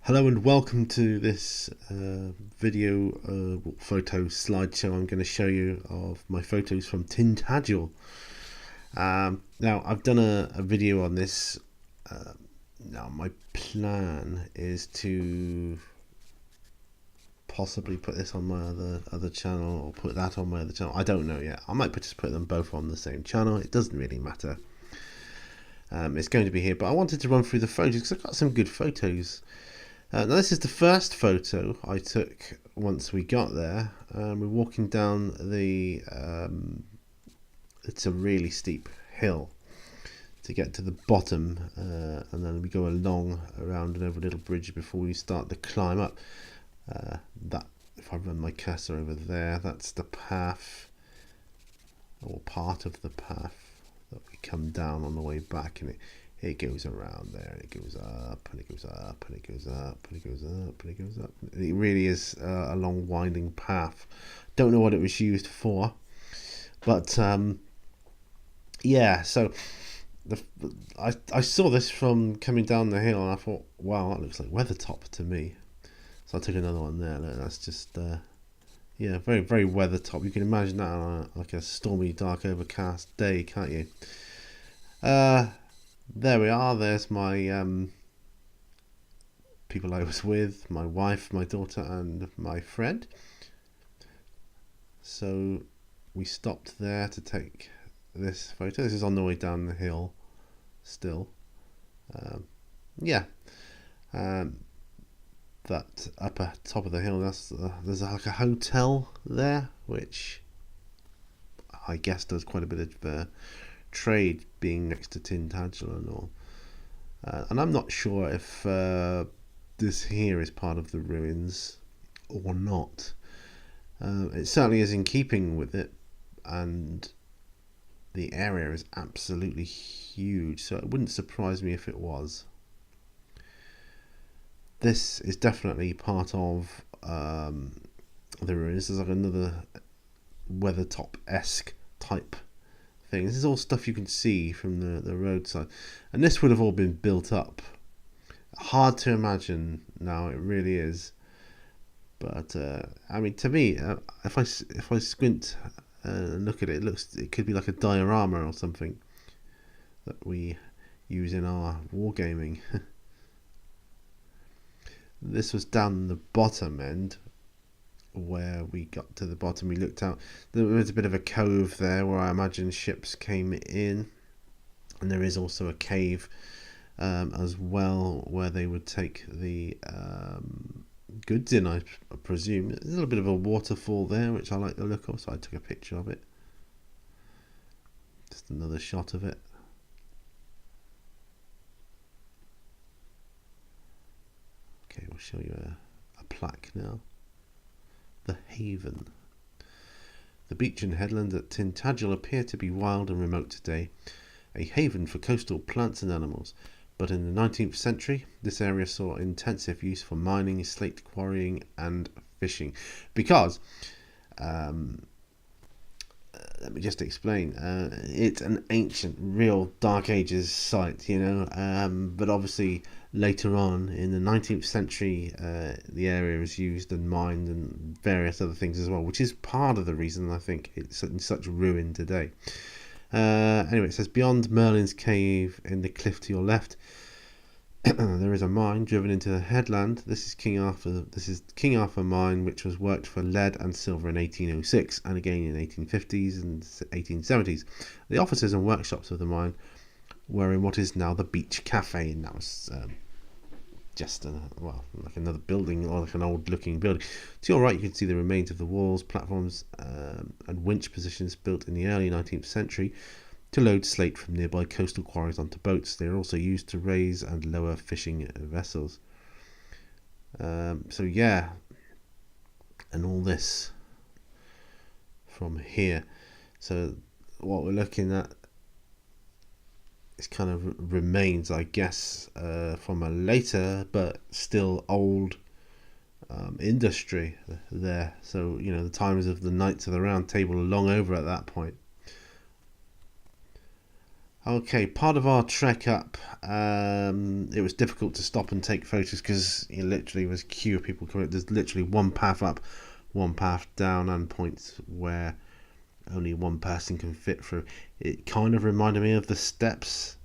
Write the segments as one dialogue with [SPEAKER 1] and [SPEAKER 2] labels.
[SPEAKER 1] Hello and welcome to this video photo slideshow. I'm going to show you of my photos from Tintagel. Now I've done a video on this. Now my plan is to possibly put this on my other channel or put that on my other channel. I don't know yet. I might just put them both on the same channel. It doesn't really matter. It's going to be here, but I wanted to run through the photos because I've got some good photos. Now this is the first photo I took once we got there. We're walking down the it's a really steep hill to get to the bottom, and then we go along around and over a little bridge before we start the climb up. That, if I run my cursor over there, that's the path, or part of the path that we come down on the way back, and it goes around there, and it goes up, and it goes up, and it goes up, and it goes up, and it goes up. It really is a long winding path. Don't know what it was used for, but yeah, so I saw this from coming down the hill, and I thought, wow, that looks like Weathertop to me. So I took another one there. Look, that's just yeah, very, very Weathertop. You can imagine that on like a stormy, dark, overcast day, can't you? There we are. There's my people I was with, my wife, my daughter, and my friend. So we stopped there to take this photo. This is on the way down the hill still. Yeah. That upper top of the hill, there's like a hotel there, which I guess does quite a bit of trade, being next to Tintagel and all. And I'm not sure if this here is part of the ruins or not. It certainly is in keeping with it, and the area is absolutely huge, so it wouldn't surprise me if it was. This is definitely part of the ruins. There's like another Weathertop-esque type thing. This is all stuff you can see from the roadside, and this would have all been built up. Hard to imagine now, it really is. But I mean, to me, if I squint and look at it, it could be like a diorama or something that we use in our wargaming. This was down the bottom end. Where we got to the bottom, we looked out. There was a bit of a cove there where I imagine ships came in, and there is also a cave as well where they would take the goods in, I presume. There's a little bit of a waterfall there, which I like the look of, so I took a picture of it. Just another shot of it. Okay, we'll show you a plaque now. The Haven. The beach and headland at Tintagel appear to be wild and remote today, a haven for coastal plants and animals. But in the 19th century, this area saw intensive use for mining, slate quarrying, and fishing. Because, let me just explain, it's an ancient, real Dark Ages site, you know, but obviously later on in the 19th century, the area was used and mined and various other things as well, which is part of the reason I think it's in such ruin today. Anyway, it says, beyond Merlin's cave in the cliff to your left, there is a mine driven into the headland. This is King Arthur mine, which was worked for lead and silver in 1806 and again in 1850s and 1870s. The offices and workshops of the mine were in what is now the Beach Cafe, and that was just like another building, or like an old looking building. To your right you can see the remains of the walls, platforms and winch positions built in the early 19th century to load slate from nearby coastal quarries onto boats. They are also used to raise and lower fishing vessels. So yeah, and all this from here. So what we're looking at is kind of remains, I guess, from a later but still old industry there. So, you know, the times of the Knights of the Round Table are long over at that point. Okay, part of our trek up, it was difficult to stop and take photos because it literally was a queue of people coming. There's literally one path up, one path down, and points where only one person can fit through. It kind of reminded me of the steps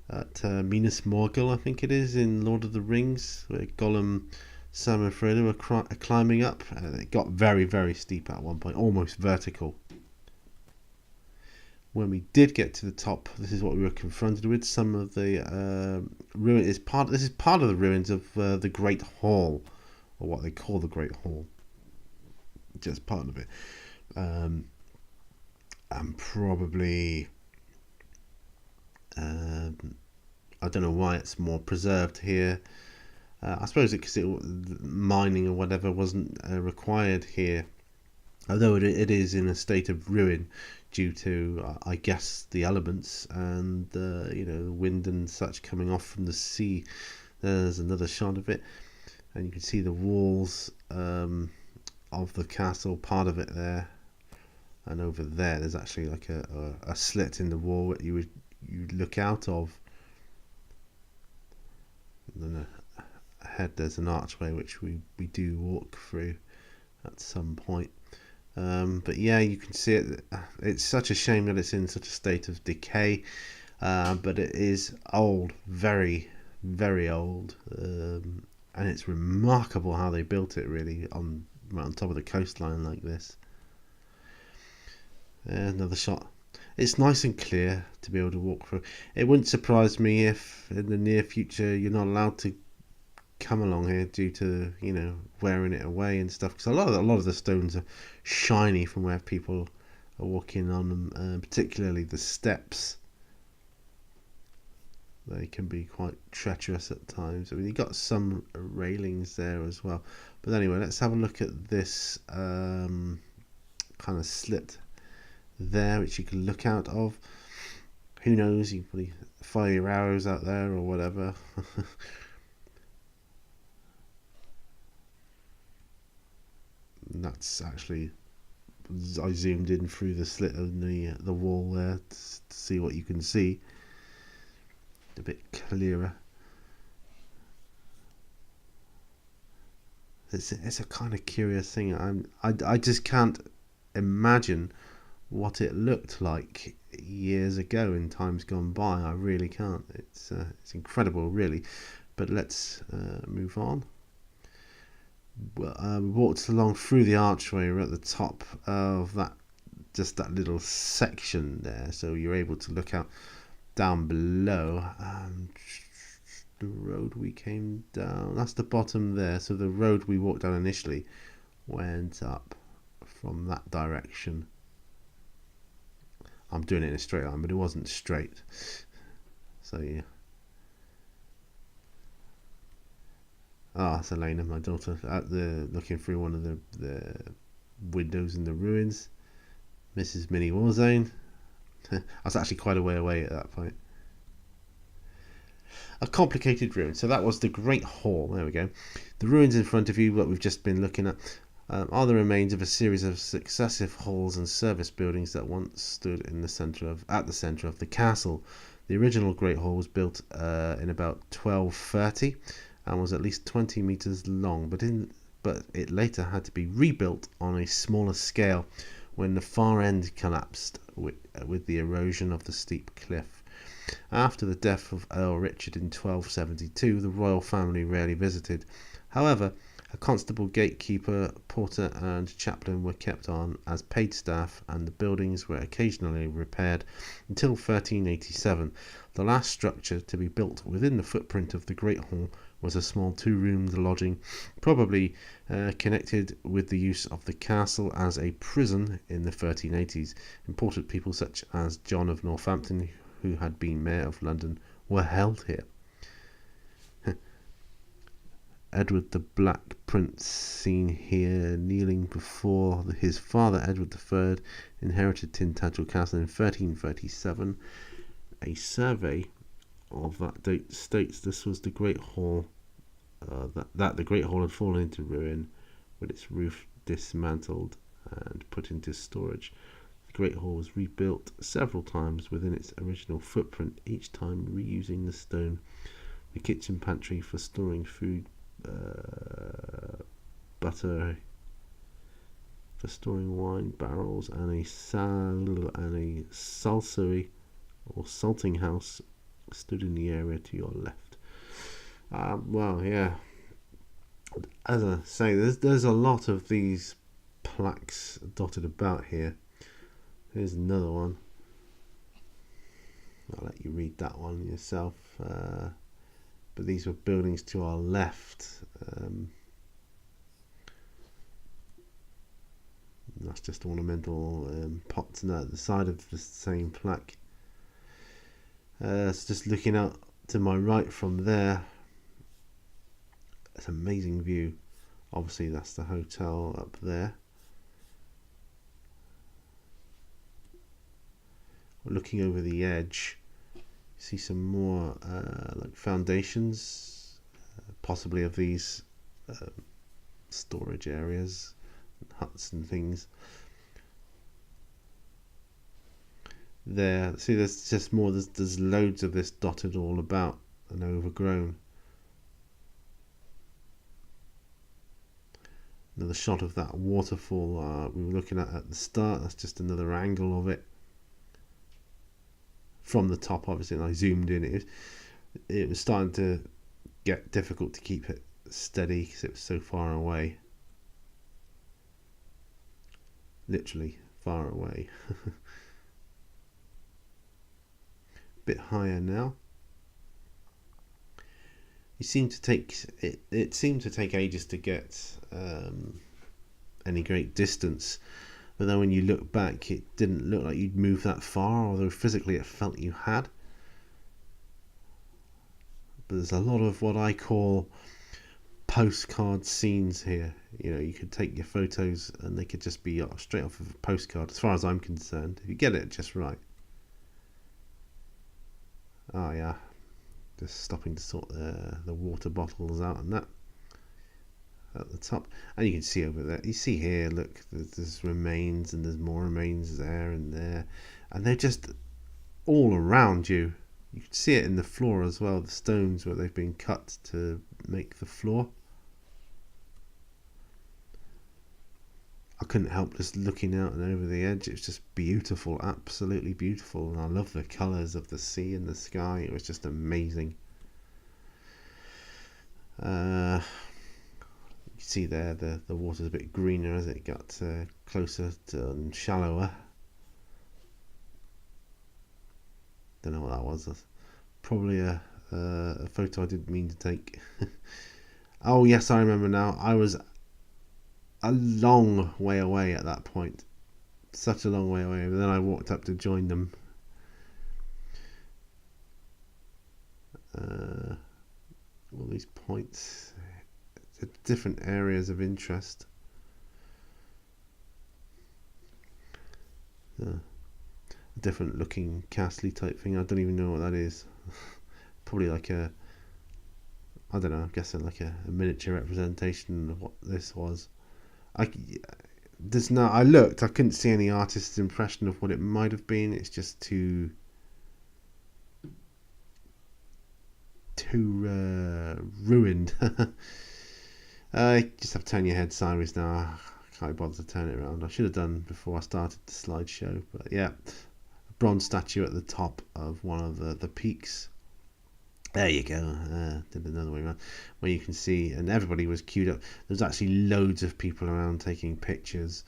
[SPEAKER 1] at Minas Morgul, I think it is, in Lord of the Rings, where Gollum, Sam and Frodo are climbing up. It got very, very steep at one point, almost vertical. When we did get to the top, this is what we were confronted with. Some of the ruin is part. This is part of the ruins of the Great Hall, or what they call the Great Hall. Just part of it, and probably I don't know why it's more preserved here. I suppose because mining or whatever wasn't required here, although it is in a state of ruin due to, I guess, the elements and wind and such coming off from the sea. There's another shot of it, and you can see the walls of the castle, part of it there, and over there there's actually like a slit in the wall that you'd look out of. And then ahead there's an archway which we do walk through at some point. But yeah, you can see it. It's such a shame that it's in such a state of decay, but it is old, very, very old, and it's remarkable how they built it, really, right on top of the coastline like this. Another shot. It's nice and clear to be able to walk through. It wouldn't surprise me if in the near future you're not allowed to come along here due to wearing it away and stuff, because a lot of the stones are shiny from where people are walking on them, particularly the steps. They can be quite treacherous at times. I mean, you've got some railings there as well, but anyway, let's have a look at this kind of slit there which you can look out of. Who knows, you can probably fire your arrows out there or whatever. And that's actually, I zoomed in through the slit in the wall there to see what you can see a bit clearer. It's a kind of curious thing. I just can't imagine what it looked like years ago in times gone by. I really can't. It's incredible, really. But let's move on. We walked along through the archway. We're at the top of that little section there, so you're able to look out down below. The road we came down, that's the bottom there, so the road we walked down initially went up from that direction. I'm doing it in a straight line, but it wasn't straight, so yeah. That's Elena, my daughter, looking through one of the windows in the ruins. Mrs. Mini Warzone. I was actually quite a way away at that point. A complicated ruin. So that was the Great Hall. There we go. The ruins in front of you, what we've just been looking at, are the remains of a series of successive halls and service buildings that once stood at the centre of the castle. The original Great Hall was built in about 1230. And was at least 20 meters long, but it later had to be rebuilt on a smaller scale when the far end collapsed with the erosion of the steep cliff. After the death of Earl Richard in 1272, the royal family rarely visited. However, a constable, gatekeeper, porter and chaplain were kept on as paid staff, and the buildings were occasionally repaired until 1387. The last structure to be built within the footprint of the Great Hall was a small two-roomed lodging, probably connected with the use of the castle as a prison in the 1380s. Important people such as John of Northampton, who had been Mayor of London, were held here. Edward the Black Prince, seen here kneeling before his father Edward III, inherited Tintagel Castle in 1337. A survey of that date states this was the Great Hall, that the Great Hall had fallen into ruin with its roof dismantled and put into storage. The Great Hall was rebuilt several times within its original footprint, each time reusing the stone. The kitchen pantry for storing food, butter for storing wine barrels, and a salsery or salting house stood in the area to your left. Well, yeah. As I say, there's a lot of these plaques dotted about here. Here's another one. I'll let you read that one yourself. But these were buildings to our left. That's just ornamental pots and at the side of the same plaque. It's just looking out to my right from there. It's an amazing view. Obviously that's the hotel up there. Looking over the edge, you see some more like foundations, possibly of these storage areas, huts and things. There, see, there's just more. There's loads of this dotted all about and overgrown. Another shot of that waterfall we were looking at the start. That's just another angle of it from the top, obviously, and I zoomed in. It was starting to get difficult to keep it steady because it was so far away. Literally far away. Bit higher now. It seemed to take ages to get any great distance, but then when you look back, it didn't look like you'd moved that far, although physically it felt you had. But there's a lot of what I call postcard scenes here. You know, you could take your photos and they could just be straight off of a postcard, as far as I'm concerned, if you get it just right. Oh yeah, just stopping to sort the water bottles out and that at the top. And you can see over there, you see here, look, there's remains and there's more remains there and there, and they're just all around you. You can see it in the floor as well, the stones where they've been cut to make the floor. I couldn't help just looking out and over the edge. It was just beautiful, absolutely beautiful, and I love the colours of the sea and the sky. It was just amazing. You see there the water's a bit greener as it got closer to and shallower. Don't know what that was. That's probably a photo I didn't mean to take. Oh yes, I remember now. I was a long way away at that point, such a long way away, and then I walked up to join them. All these points, different areas of interest. A different looking castle type thing. I don't even know what that is. Probably like a, I don't know, I'm guessing like a miniature representation of what this was. I looked, I couldn't see any artist's impression of what it might have been. It's just too ruined. Just have to turn your head sideways now. I can't bother to turn it around. I should have done before I started the slideshow. But yeah, a bronze statue at the top of one of the peaks. There you go. Did another way around, where you can see, and everybody was queued up. There's actually loads of people around taking pictures.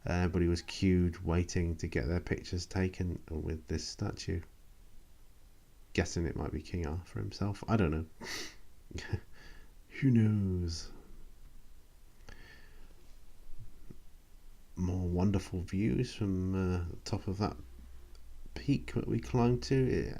[SPEAKER 1] Everybody was queued, waiting to get their pictures taken with this statue. Guessing it might be King Arthur himself. I don't know. Who knows? More wonderful views from the top of that peak that we climbed to.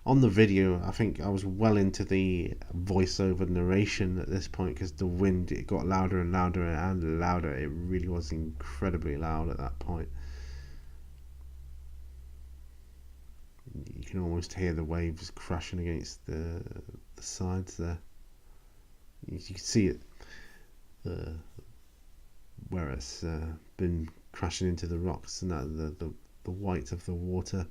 [SPEAKER 1] On the video, I think I was well into the voiceover narration at this point because the wind, it got louder and louder and louder. It really was incredibly loud at that point. You can almost hear the waves crashing against the sides there. You can see it where it's been crashing into the rocks, and that the white of the water.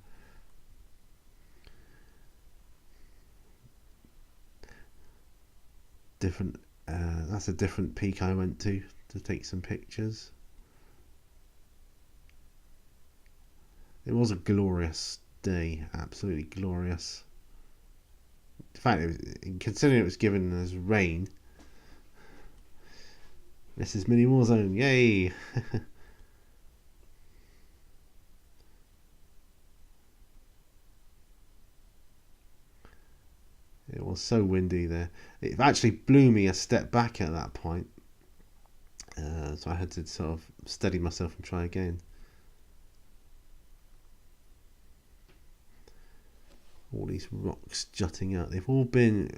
[SPEAKER 1] Different. That's a different peak I went to take some pictures. It was a glorious day, absolutely glorious. In fact, considering it was given as rain, this is mini Warzone, yay! It was so windy there. It actually blew me a step back at that point, so I had to sort of steady myself and try again. All these rocks jutting out. They've all been,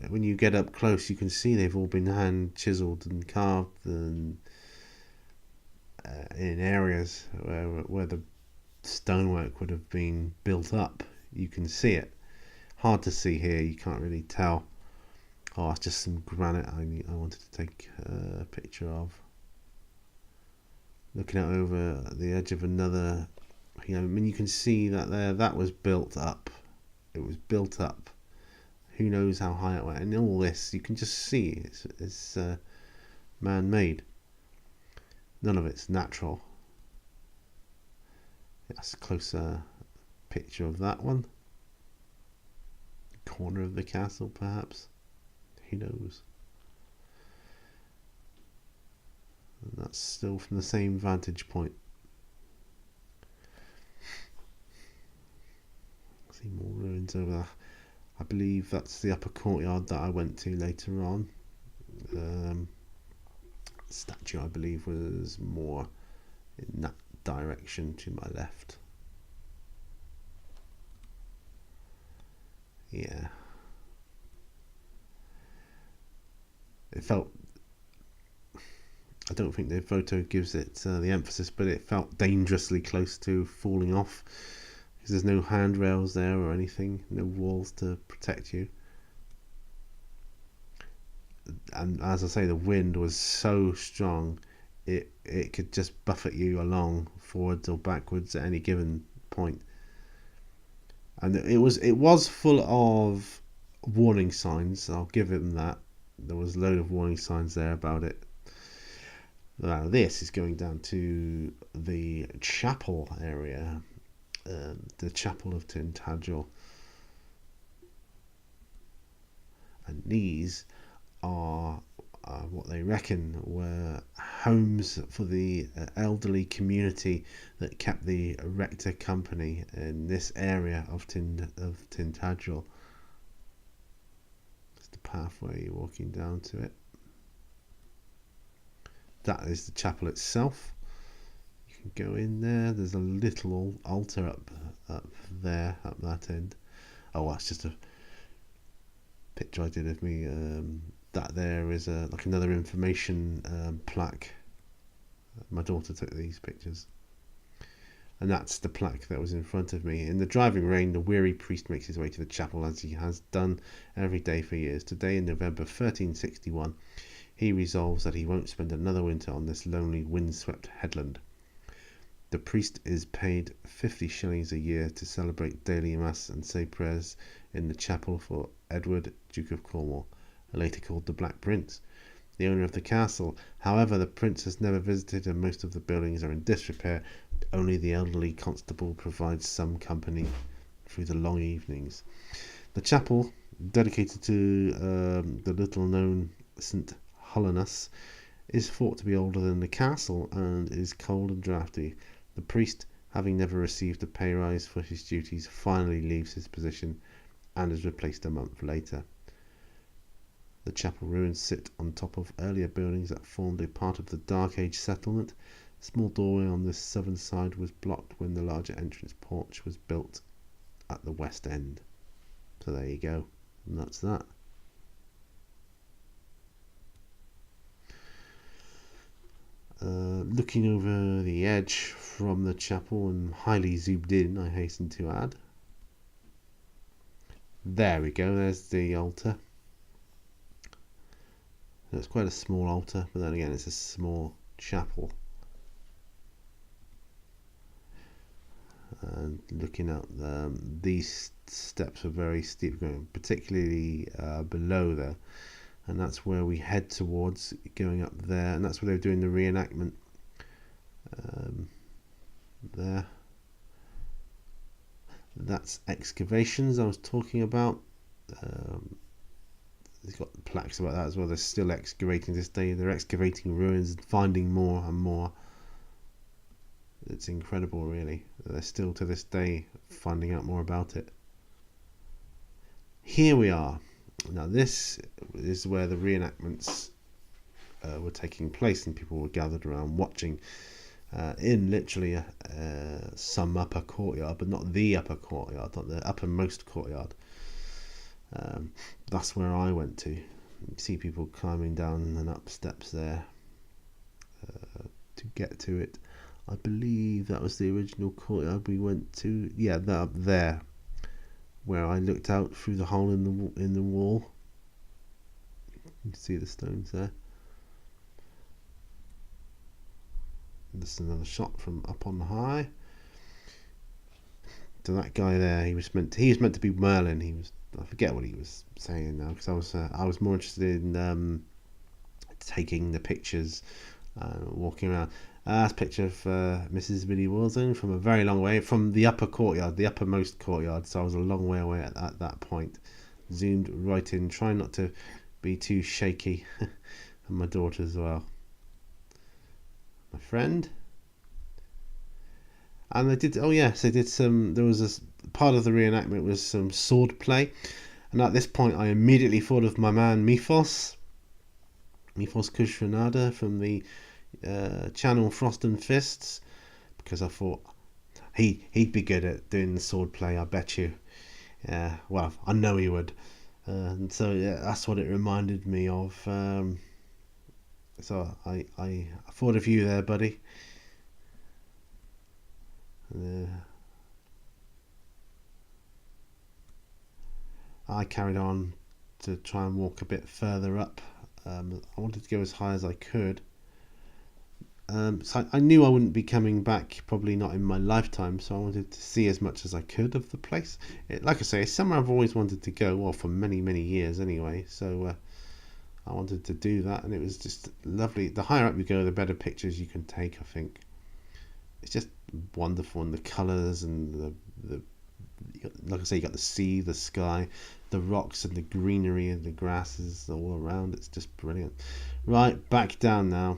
[SPEAKER 1] when you get up close, you can see they've all been hand chiseled and carved, and in areas where the stonework would have been built up. You can see it. Hard to see here. You can't really tell. Oh, it's just some granite I wanted to take a picture of. Looking out over the edge of another, I mean, you can see that there. That was built up. It was built up. Who knows how high it went? And all this, you can just see it's man-made. None of it's natural. That's a closer picture of that one. Corner of the castle, perhaps. Who knows? And that's still from the same vantage point. See more ruins over there. I believe that's the upper courtyard that I went to later on. Statue, I believe, was more in that direction to my left. Yeah. It felt, I don't think the photo gives it the emphasis, but it felt dangerously close to falling off, because there's no handrails there or anything, no walls to protect you. And as I say, the wind was so strong, it could just buffet you along forwards or backwards at any given point. And it was full of warning signs. I'll give them that. There was a load of warning signs there about it. Now this is going down to the chapel area, the chapel of Tintagel, and these are what they reckon were homes for the elderly community that kept the Rector company in this area of Tintagel. It's the pathway you're walking down to it. That is the chapel itself. You can go in there. There's a little altar up there, up that end. Oh, that's just a picture I did of me. That there is like another information plaque. My daughter took these pictures, and that's the plaque that was in front of me. In the driving rain, the weary priest makes his way to the chapel, as he has done every day for years. Today, in November 1361, he resolves that he won't spend another winter on this lonely, windswept headland. The priest is paid 50 shillings a year to celebrate daily mass and say prayers in the chapel for Edward, Duke of Cornwall, later called the Black Prince, the owner of the castle. However, the prince has never visited, and most of the buildings are in disrepair. Only the elderly constable provides some company through the long evenings. The chapel, dedicated to the little-known St. Holinus, is thought to be older than the castle and is cold and draughty. The priest, having never received a pay rise for his duties, finally leaves his position and is replaced a month later. The chapel ruins sit on top of earlier buildings that formed a part of the Dark Age settlement. A small doorway on the southern side was blocked when the larger entrance porch was built at the west end. So there you go, and that's that. Looking over the edge from the chapel, and highly zoomed in, I hasten to add. There we go, there's the altar. It's quite a small altar, but then again it's a small chapel. and looking out, these steps are very steep going, particularly below there, and that's where we head towards, going up there, and that's where they're doing the reenactment. There, that's excavations I was talking about. They've got plaques about that as well. They're still excavating this day. They're excavating ruins and finding more and more. It's incredible, really. They're still to this day finding out more about it. Here we are. Now this is where the reenactments were taking place, and people were gathered around watching in literally some upper courtyard, but not the upper courtyard, not the uppermost courtyard. That's where I went to. You see people climbing down and up steps there to get to it. I believe that was the original courtyard we went to. Yeah, that up there, where I looked out through the hole in the wall. You can see the stones there. And this is another shot from up on high. So that guy there, he was meant to be Merlin. I forget what he was saying now, because I was more interested in taking the pictures, walking around. That's a picture of Mrs. Billy Warzone from a very long way, from the upper courtyard, the uppermost courtyard. So I was a long way away at that point. Zoomed right in, trying not to be too shaky. And my daughter as well. My friend. And they did, there was a part of the reenactment was some sword play. And at this point I immediately thought of my man Mifos Kushranada from the channel Frost and Fists, because I thought he'd be good at doing the sword play, I bet you. Well, I know he would. And so yeah, that's what it reminded me of. So I thought of you there, buddy. I carried on to try and walk a bit further up. I wanted to go as high as I could. So I knew I wouldn't be coming back, probably not in my lifetime, so I wanted to see as much as I could of the place. Like I say, it's somewhere I've always wanted to go, well, for many, many years anyway, so I wanted to do that, and it was just lovely. The higher up you go, the better pictures you can take, I think. It's just wonderful, and the colours and the like I say, you got the sea, the sky, the rocks and the greenery and the grasses all around. It's just brilliant. Right, back down now.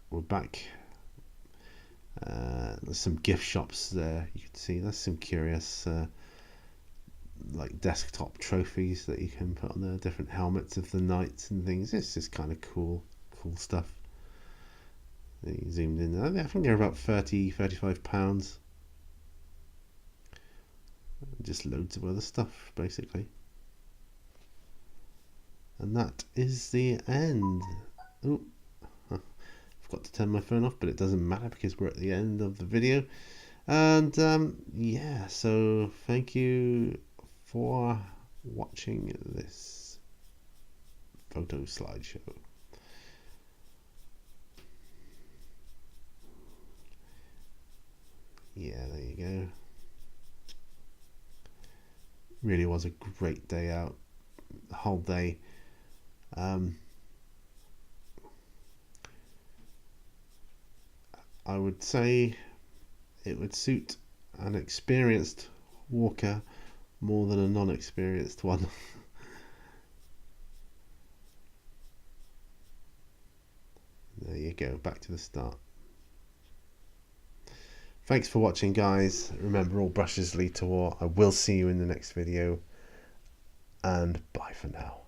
[SPEAKER 1] We're back. There's some gift shops there. You can see there's some curious like desktop trophies that you can put on there, different helmets of the knights and things. It's just kind of cool stuff. You zoomed in there. I think they're about £35. Just loads of other stuff, basically. And that is the end. Oh, forgot to turn my phone off, but it doesn't matter because we're at the end of the video. And yeah, so thank you for watching this photo slideshow. Yeah, there you go. Really was a great day out, the whole day. I would say it would suit an experienced walker more than a non-experienced one. There you go, back to the start. Thanks for watching, guys. Remember, all brushes lead to war. I will see you in the next video, and bye for now.